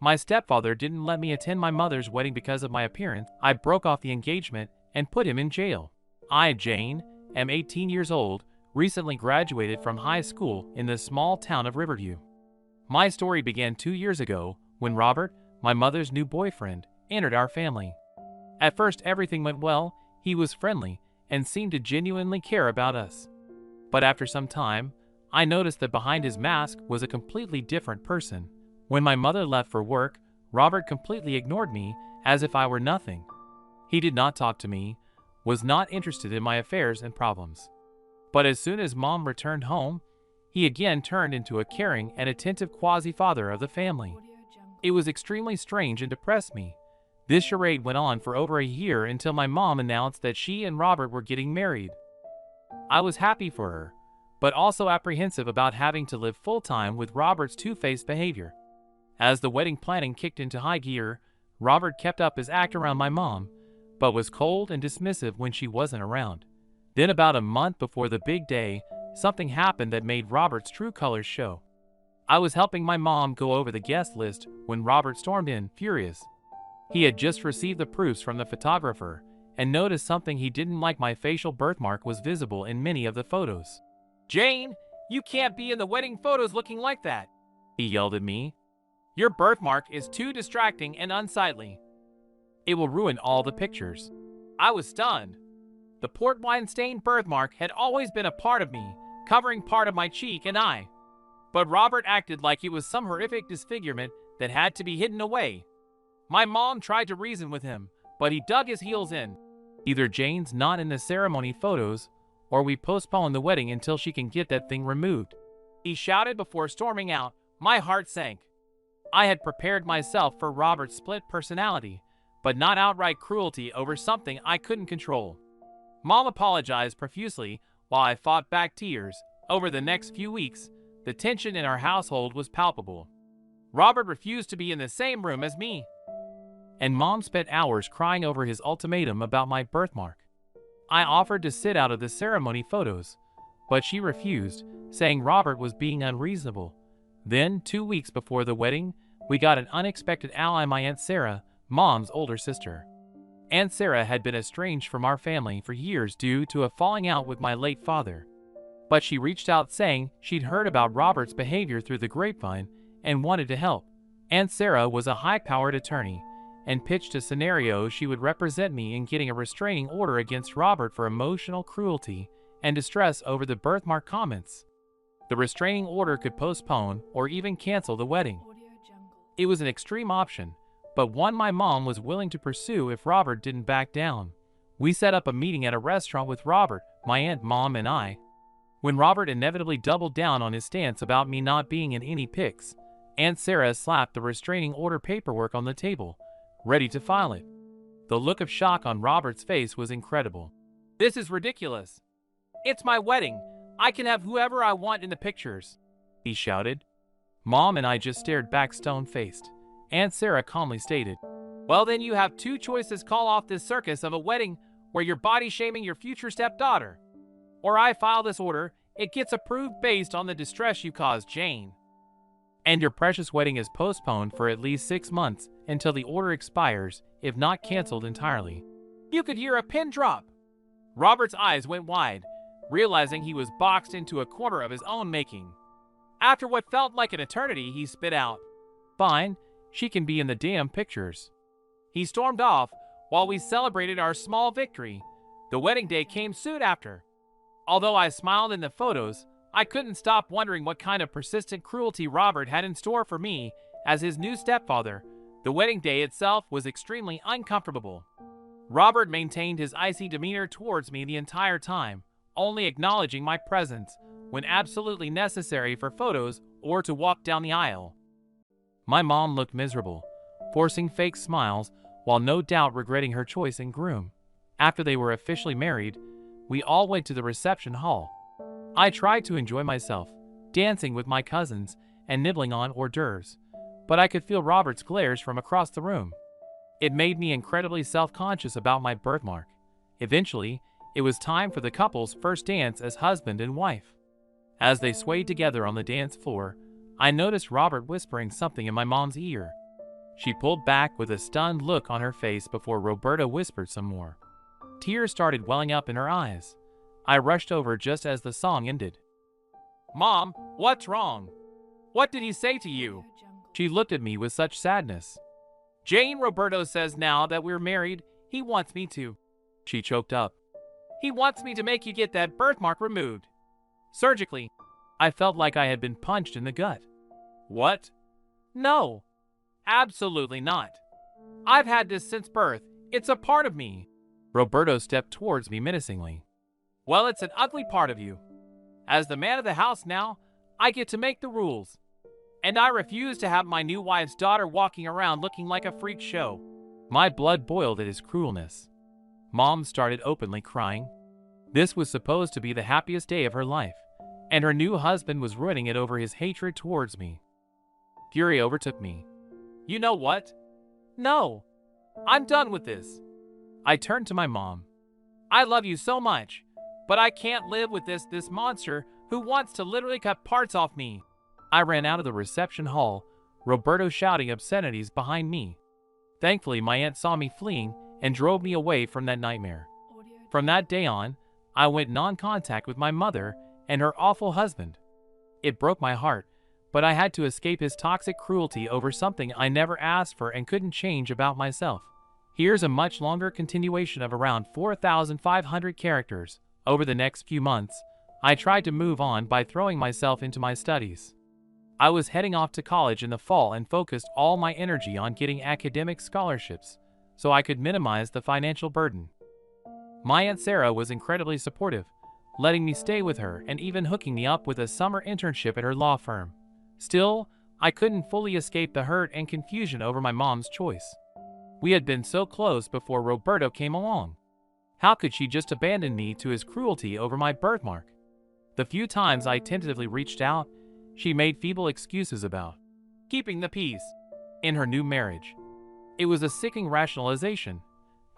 My stepfather didn't let me attend my mother's wedding because of my appearance. I broke off the engagement and put him in jail. I, Jane, am 18 years old, recently graduated from high school in the small town of Riverview. My story began 2 years ago when Robert, my mother's new boyfriend, entered our family. At first everything went well. He was friendly and seemed to genuinely care about us. But after some time, I noticed that behind his mask was a completely different person. When my mother left for work, Robert completely ignored me as if I were nothing. He did not talk to me, was not interested in my affairs and problems. But as soon as Mom returned home, he again turned into a caring and attentive quasi-father of the family. It was extremely strange and depressed me. This charade went on for over a year until my mom announced that she and Robert were getting married. I was happy for her, but also apprehensive about having to live full-time with Robert's two-faced behavior. As the wedding planning kicked into high gear, Robert kept up his act around my mom, but was cold and dismissive when she wasn't around. Then about a month before the big day, something happened that made Robert's true colors show. I was helping my mom go over the guest list when Robert stormed in, furious. He had just received the proofs from the photographer and noticed something he didn't like. My facial birthmark was visible in many of the photos. "Jane, you can't be in the wedding photos looking like that," he yelled at me. "Your birthmark is too distracting and unsightly. It will ruin all the pictures." I was stunned. The port wine-stained birthmark had always been a part of me, covering part of my cheek and eye. But Robert acted like it was some horrific disfigurement that had to be hidden away. My mom tried to reason with him, but he dug his heels in. Either Jane's not in the ceremony photos, or we postpone the wedding until she can get that thing removed, he shouted before storming out. My heart sank. I had prepared myself for Robert's split personality, but not outright cruelty over something I couldn't control. Mom apologized profusely while I fought back tears. Over the next few weeks, the tension in our household was palpable. Robert refused to be in the same room as me, and Mom spent hours crying over his ultimatum about my birthmark. I offered to sit out of the ceremony photos, but she refused, saying Robert was being unreasonable. Then, 2 weeks before the wedding, we got an unexpected ally: my Aunt Sarah, Mom's older sister. Aunt Sarah had been estranged from our family for years due to a falling out with my late father. But she reached out saying she'd heard about Robert's behavior through the grapevine and wanted to help. Aunt Sarah was a high-powered attorney and pitched a scenario she would represent me in getting a restraining order against Robert for emotional cruelty and distress over the birthmark comments. The restraining order could postpone or even cancel the wedding. It was an extreme option, but one my mom was willing to pursue if Robert didn't back down. We set up a meeting at a restaurant with Robert, my aunt, Mom, and I. When Robert inevitably doubled down on his stance about me not being in any pics, Aunt Sarah slapped the restraining order paperwork on the table, ready to file it. The look of shock on Robert's face was incredible. "This is ridiculous. It's my wedding. I can have whoever I want in the pictures," he shouted. Mom and I just stared back stone-faced. Aunt Sarah calmly stated, "Well, then you have two choices: call off this circus of a wedding where you're body-shaming your future stepdaughter, or I file this order, it gets approved based on the distress you caused Jane, and your precious wedding is postponed for at least 6 months until the order expires, if not canceled entirely." You could hear a pin drop. Robert's eyes went wide, realizing he was boxed into a corner of his own making. After what felt like an eternity, he spit out, "Fine, she can be in the damn pictures." He stormed off while we celebrated our small victory. The wedding day came soon after. Although I smiled in the photos, I couldn't stop wondering what kind of persistent cruelty Robert had in store for me as his new stepfather. The wedding day itself was extremely uncomfortable. Robert maintained his icy demeanor towards me the entire time, only acknowledging my presence when absolutely necessary for photos or to walk down the aisle. My mom looked miserable, forcing fake smiles while no doubt regretting her choice in groom. After they were officially married, we all went to the reception hall. I tried to enjoy myself, dancing with my cousins and nibbling on hors d'oeuvres, but I could feel Robert's glares from across the room. It made me incredibly self-conscious about my birthmark. Eventually, it was time for the couple's first dance as husband and wife. As they swayed together on the dance floor, I noticed Robert whispering something in my mom's ear. She pulled back with a stunned look on her face before Roberto whispered some more. Tears started welling up in her eyes. I rushed over just as the song ended. "Mom, what's wrong? What did he say to you?" She looked at me with such sadness. "Jane, Roberto says now that we're married, he wants me to." She choked up. "He wants me to make you get that birthmark removed. Surgically." I felt like I had been punched in the gut. "What?" "No, absolutely not. I've had this since birth. It's a part of me." Roberto stepped towards me menacingly. "Well, it's an ugly part of you. As the man of the house now, I get to make the rules. And I refuse to have my new wife's daughter walking around looking like a freak show." My blood boiled at his cruelness. Mom started openly crying. This was supposed to be the happiest day of her life, and her new husband was ruining it over his hatred towards me. Fury overtook me. "You know what? No, I'm done with this." I turned to my mom. "I love you so much, but I can't live with this monster who wants to literally cut parts off me." I ran out of the reception hall, Roberto shouting obscenities behind me. Thankfully, my aunt saw me fleeing and drove me away from that nightmare. From that day on, I went non-contact with my mother and her awful husband. It broke my heart, but I had to escape his toxic cruelty over something I never asked for and couldn't change about myself. Here's a much longer continuation of around 4,500 characters. Over the next few months, I tried to move on by throwing myself into my studies. I was heading off to college in the fall and focused all my energy on getting academic scholarships so I could minimize the financial burden. My Aunt Sarah was incredibly supportive, letting me stay with her and even hooking me up with a summer internship at her law firm. Still, I couldn't fully escape the hurt and confusion over my mom's choice. We had been so close before Roberto came along. How could she just abandon me to his cruelty over my birthmark? The few times I tentatively reached out, she made feeble excuses about keeping the peace in her new marriage. It was a sickening rationalization.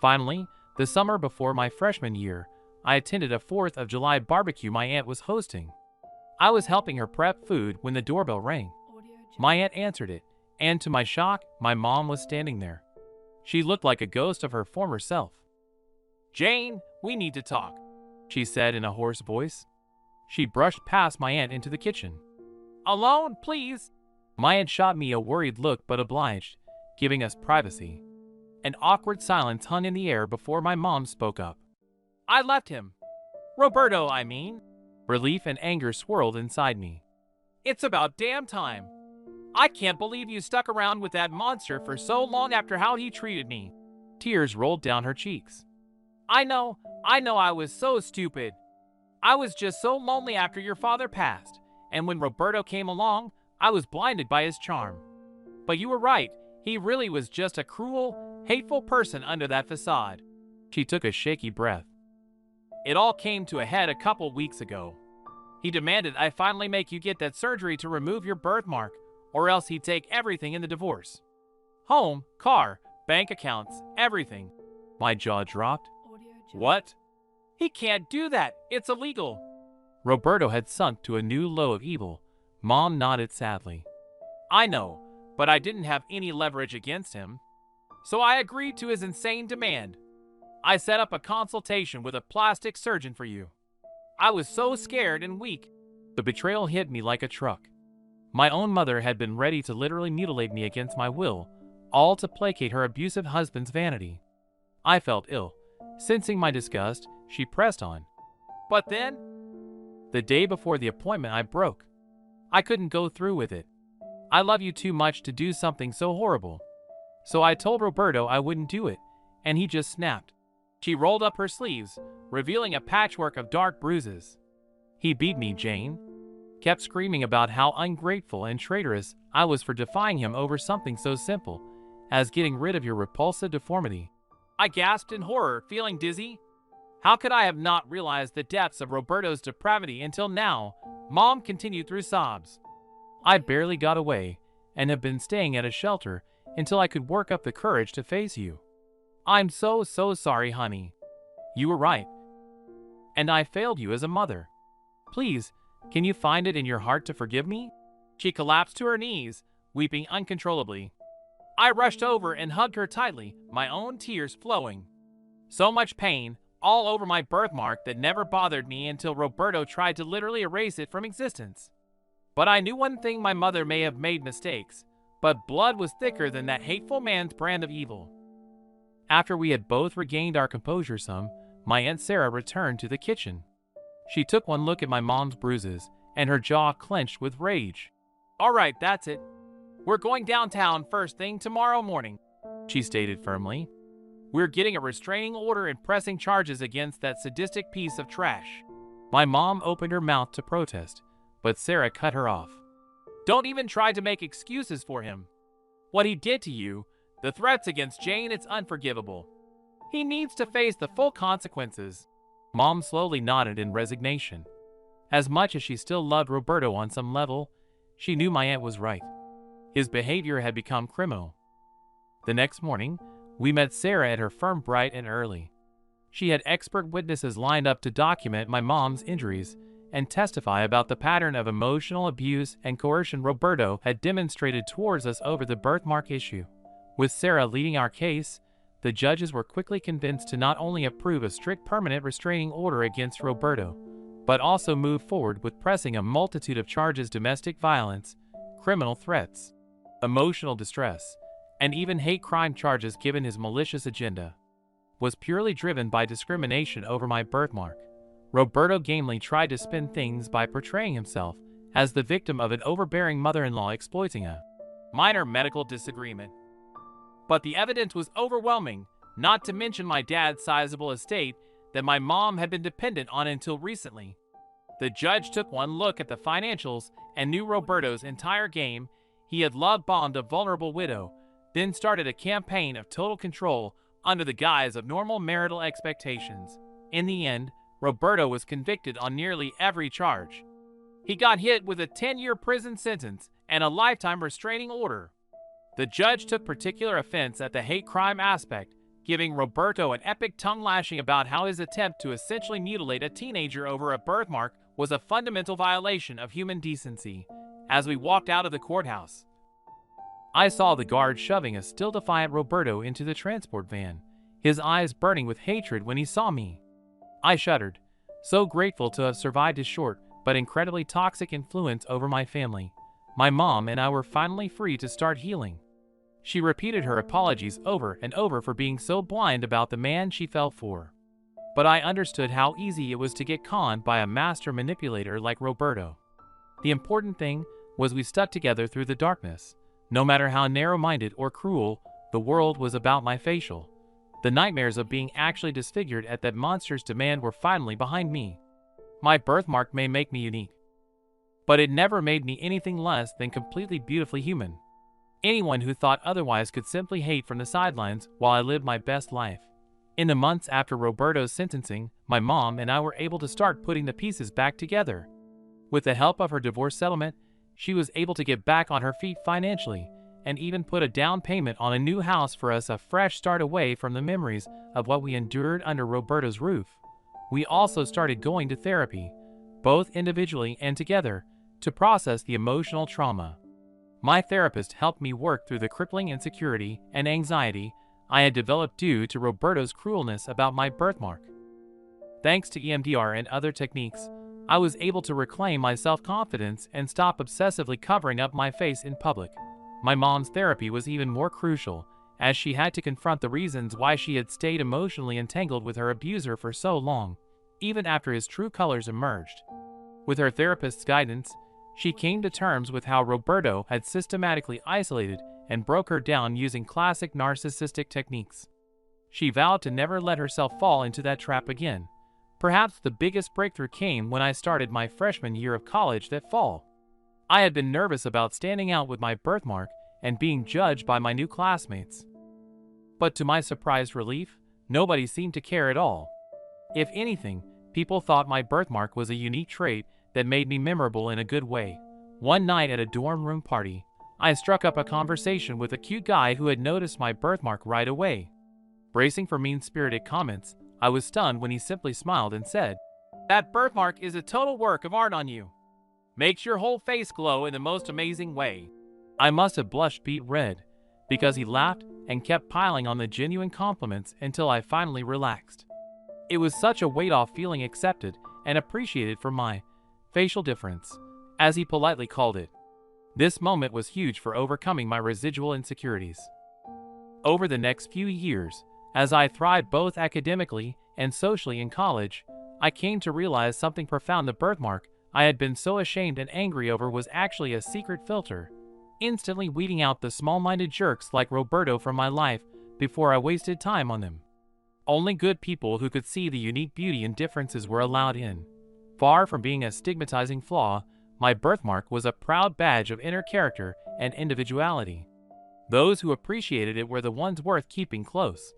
Finally, the summer before my freshman year, I attended a 4th of July barbecue my aunt was hosting. I was helping her prep food when the doorbell rang. My aunt answered it, and to my shock, my mom was standing there. She looked like a ghost of her former self. "Jane, we need to talk," she said in a hoarse voice. She brushed past my aunt into the kitchen. "Alone, please." My aunt shot me a worried look but obliged, giving us privacy. An awkward silence hung in the air before my mom spoke up. "I left him. Roberto, I mean." Relief and anger swirled inside me. "It's about damn time. I can't believe you stuck around with that monster for so long after how he treated me." Tears rolled down her cheeks. I know I was so stupid. I was just so lonely after your father passed, and when Roberto came along, I was blinded by his charm. But you were right, he really was just a cruel, hateful person under that facade." She took a shaky breath. "It all came to a head a couple weeks ago. He demanded I finally make you get that surgery to remove your birthmark, or else he'd take everything in the divorce. Home, car, bank accounts, everything." My jaw dropped. "What? He can't do that. It's illegal." Roberto had sunk to a new low of evil. Mom nodded sadly. "I know, but I didn't have any leverage against him. So I agreed to his insane demand. I set up a consultation with a plastic surgeon for you. I was so scared and weak." The betrayal hit me like a truck. My own mother had been ready to literally mutilate me against my will, all to placate her abusive husband's vanity. I felt ill. Sensing my disgust, she pressed on. "But then?" "The day before the appointment, I broke. I couldn't go through with it. I love you too much to do something so horrible. So I told Roberto I wouldn't do it, and he just snapped." She rolled up her sleeves, revealing a patchwork of dark bruises. "He beat me, Jane. Kept screaming about how ungrateful and traitorous I was for defying him over something so simple as getting rid of your repulsive deformity." I gasped in horror, feeling dizzy. How could I have not realized the depths of Roberto's depravity until now? Mom continued through sobs. "I barely got away, and have been staying at a shelter until I could work up the courage to face you. I'm so sorry, honey. You were right. And I failed you as a mother. Please, can you find it in your heart to forgive me?" She collapsed to her knees, weeping uncontrollably. I rushed over and hugged her tightly, my own tears flowing. So much pain, all over my birthmark that never bothered me until Roberto tried to literally erase it from existence. But I knew one thing: my mother may have made mistakes, but blood was thicker than that hateful man's brand of evil. After we had both regained our composure some, my Aunt Sarah returned to the kitchen. She took one look at my mom's bruises, and her jaw clenched with rage. "All right, that's it. We're going downtown first thing tomorrow morning," she stated firmly. "We're getting a restraining order and pressing charges against that sadistic piece of trash." My mom opened her mouth to protest, but Sarah cut her off. "Don't even try to make excuses for him. What he did to you, the threats against Jane, it's unforgivable. He needs to face the full consequences." Mom slowly nodded in resignation. As much as she still loved Roberto on some level, she knew my aunt was right. His behavior had become criminal. The next morning, we met Sarah at her firm bright and early. She had expert witnesses lined up to document my mom's injuries and testify about the pattern of emotional abuse and coercion Roberto had demonstrated towards us over the birthmark issue. With Sarah leading our case, the judges were quickly convinced to not only approve a strict permanent restraining order against Roberto, but also move forward with pressing a multitude of charges: domestic violence, criminal threats, emotional distress, and even hate crime charges, given his malicious agenda was purely driven by discrimination over my birthmark. Roberto gamely tried to spin things by portraying himself as the victim of an overbearing mother-in-law exploiting a minor medical disagreement. But the evidence was overwhelming, not to mention my dad's sizable estate that my mom had been dependent on until recently. The judge took one look at the financials and knew Roberto's entire game. He had love-bombed a vulnerable widow, then started a campaign of total control under the guise of normal marital expectations. In the end, Roberto was convicted on nearly every charge. He got hit with a 10-year prison sentence and a lifetime restraining order. The judge took particular offense at the hate crime aspect, giving Roberto an epic tongue lashing about how his attempt to essentially mutilate a teenager over a birthmark was a fundamental violation of human decency. As we walked out of the courthouse, I saw the guard shoving a still defiant Roberto into the transport van, his eyes burning with hatred when he saw me. I shuddered, so grateful to have survived his short but incredibly toxic influence over my family. My mom and I were finally free to start healing. She repeated her apologies over and over for being so blind about the man she fell for. But I understood how easy it was to get conned by a master manipulator like Roberto. The important thing was we stuck together through the darkness. No matter how narrow-minded or cruel, the world was about my facial. The nightmares of being actually disfigured at that monster's demand were finally behind me. My birthmark may make me unique, but it never made me anything less than completely beautifully human. Anyone who thought otherwise could simply hate from the sidelines while I lived my best life. In the months after Roberto's sentencing, my mom and I were able to start putting the pieces back together. With the help of her divorce settlement, she was able to get back on her feet financially and even put a down payment on a new house for us, a fresh start away from the memories of what we endured under Roberto's roof. We also started going to therapy, both individually and together, to process the emotional trauma. My therapist helped me work through the crippling insecurity and anxiety I had developed due to Roberto's cruelness about my birthmark. Thanks to EMDR and other techniques, I was able to reclaim my self-confidence and stop obsessively covering up my face in public. My mom's therapy was even more crucial, as she had to confront the reasons why she had stayed emotionally entangled with her abuser for so long, even after his true colors emerged. With her therapist's guidance, she came to terms with how Roberto had systematically isolated and broke her down using classic narcissistic techniques. She vowed to never let herself fall into that trap again. Perhaps the biggest breakthrough came when I started my freshman year of college that fall. I had been nervous about standing out with my birthmark and being judged by my new classmates. But to my surprised relief, nobody seemed to care at all. If anything, people thought my birthmark was a unique trait that made me memorable in a good way. One night at a dorm room party, I struck up a conversation with a cute guy who had noticed my birthmark right away. Bracing for mean-spirited comments, I was stunned when he simply smiled and said, "That birthmark is a total work of art on you. Makes your whole face glow in the most amazing way." I must have blushed beet red, because he laughed and kept piling on the genuine compliments until I finally relaxed. It was such a weight-off feeling accepted and appreciated for my facial difference, as he politely called it. This moment was huge for overcoming my residual insecurities. Over the next few years, as I thrived both academically and socially in college, I came to realize something profound. The birthmark I had been so ashamed and angry over was actually a secret filter, instantly weeding out the small-minded jerks like Roberto from my life before I wasted time on them. Only good people who could see the unique beauty and differences were allowed in. Far from being a stigmatizing flaw, my birthmark was a proud badge of inner character and individuality. Those who appreciated it were the ones worth keeping close.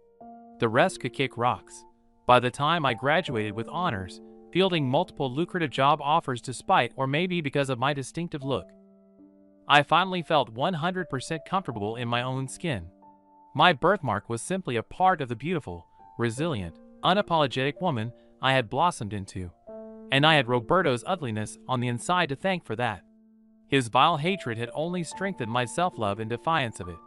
The rest could kick rocks. By the time I graduated with honors, fielding multiple lucrative job offers despite or maybe because of my distinctive look, I finally felt 100% comfortable in my own skin. My birthmark was simply a part of the beautiful, resilient, unapologetic woman I had blossomed into, and I had Roberto's ugliness on the inside to thank for that. His vile hatred had only strengthened my self-love in defiance of it.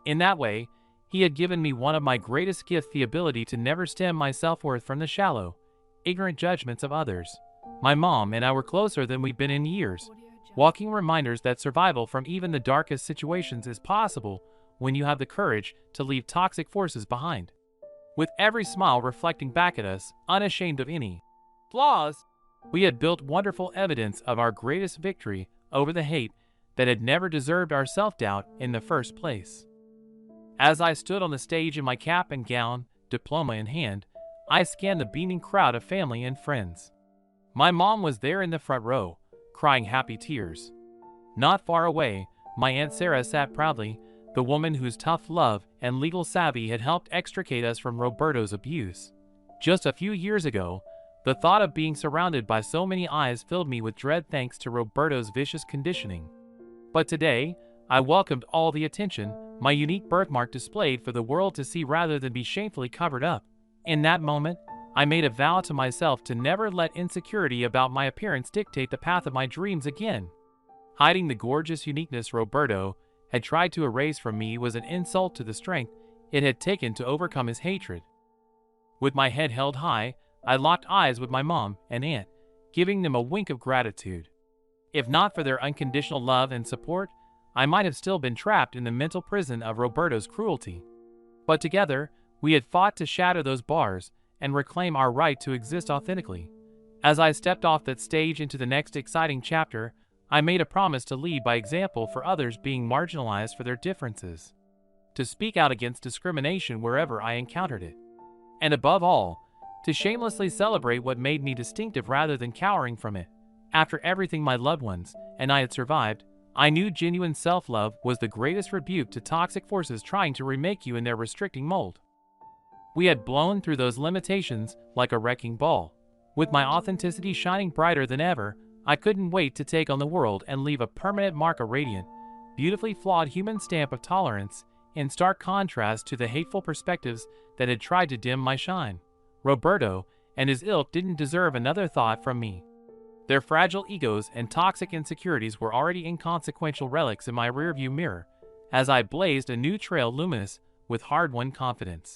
In that way, he had given me one of my greatest gifts, the ability to never stem my self-worth from the shallow, ignorant judgments of others. My mom and I were closer than we'd been in years, walking reminders that survival from even the darkest situations is possible when you have the courage to leave toxic forces behind. With every smile reflecting back at us, unashamed of any flaws, we had built wonderful evidence of our greatest victory over the hate that had never deserved our self-doubt in the first place. As I stood on the stage in my cap and gown, diploma in hand, I scanned the beaming crowd of family and friends. My mom was there in the front row, crying happy tears. Not far away, my Aunt Sarah sat proudly, the woman whose tough love and legal savvy had helped extricate us from Roberto's abuse. Just a few years ago, the thought of being surrounded by so many eyes filled me with dread thanks to Roberto's vicious conditioning. But today, I welcomed all the attention my unique birthmark displayed for the world to see rather than be shamefully covered up. In that moment, I made a vow to myself to never let insecurity about my appearance dictate the path of my dreams again. Hiding the gorgeous uniqueness Roberto had tried to erase from me was an insult to the strength it had taken to overcome his hatred. With my head held high, I locked eyes with my mom and aunt, giving them a wink of gratitude. If not for their unconditional love and support, I might have still been trapped in the mental prison of Roberto's cruelty. But together, we had fought to shatter those bars and reclaim our right to exist authentically. As I stepped off that stage into the next exciting chapter, I made a promise to lead by example for others being marginalized for their differences, to speak out against discrimination wherever I encountered it, and above all, to shamelessly celebrate what made me distinctive rather than cowering from it. After everything my loved ones and I had survived, I knew genuine self-love was the greatest rebuke to toxic forces trying to remake you in their restricting mold. We had blown through those limitations like a wrecking ball. With my authenticity shining brighter than ever, I couldn't wait to take on the world and leave a permanent mark, a radiant, beautifully flawed human stamp of tolerance, in stark contrast to the hateful perspectives that had tried to dim my shine. Roberto and his ilk didn't deserve another thought from me. Their fragile egos and toxic insecurities were already inconsequential relics in my rearview mirror, as I blazed a new trail luminous with hard-won confidence.